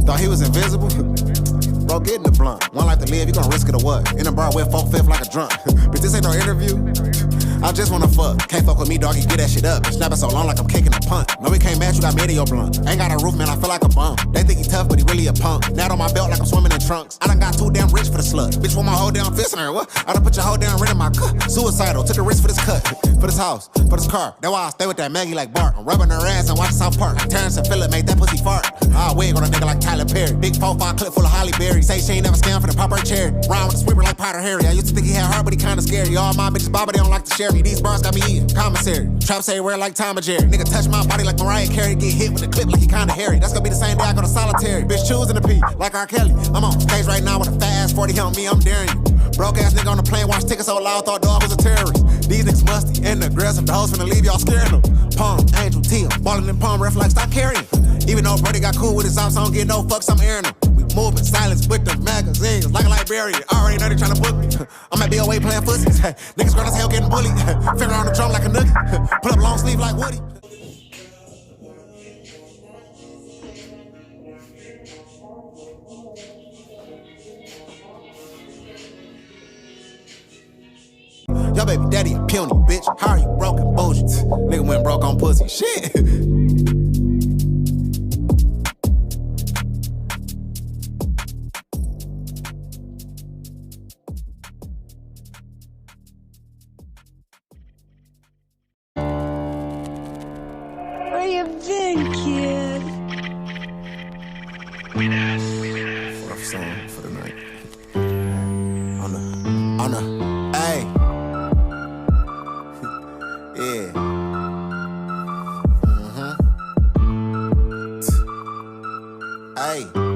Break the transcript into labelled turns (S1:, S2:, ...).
S1: Thought he was invisible? Bro, get in the blunt. One life to live, you gonna risk it or what? In the bar with 4/5 like a drunk. But this ain't no interview. I just wanna fuck. Can't fuck with me, dog, you get that shit up. Been snapping so long like I'm kicking a punt. No, we can't match, you got made in your blunt. Ain't got a roof, man, I feel like a bum. They think he tough, but he really a punk. Now on my belt like I'm swimming in trunks. I done got too damn rich for the slut. Bitch, want my whole damn fist in her, what? I done put your whole damn rent in my cut. Suicidal, took a risk for this cut. For this house, for this car. That's why I stay with that Maggie like Bart. I'm rubbing her ass and watching South Park. Like Terrence and Phillip made that pussy fart. I wig on a nigga like Tyler Perry. Big 4-5 clip full of Holly Berry. Say she ain't never scammed for the pop her cherry. Round with a sweeper like Potter Harry. I used to think he had heart, but he kinda scary. All my bitches bob, but they don't like to share me. These bars got me eating. Commissary. Traps everywhere like Tom and Jerry. Nigga touch my body like Mariah Carey. Get hit with a clip like he kinda hairy. That's gonna be the same day I go to solitary. Bitch choosing to pee like R. Kelly. I'm on stage right now with a fat ass 40 on me. I'm daring you. Broke ass nigga on the plane, watch tickets so loud, thought dog was a terrorist. These niggas musty and aggressive. The hoes finna leave y'all scaring them. Palm, Angel, Teal, ballin' in palm, ref like stop carrying. Even though Brody got cool with his ops, I don't get no fucks, I'm airing them. We moving silence with the magazines like a librarian. Already know they tryna book me. I'm at BOA playing pussies. Niggas grown as hell getting bullied. Finger on the drum like a nookie. Pull up long sleeve like Woody. Your baby daddy a puny, bitch. How are you broke and bullshit? Nigga went broke on pussy. Shit.
S2: Where you been, kid?
S1: Fourth song for the night. On the, hey. Yeah. Hey.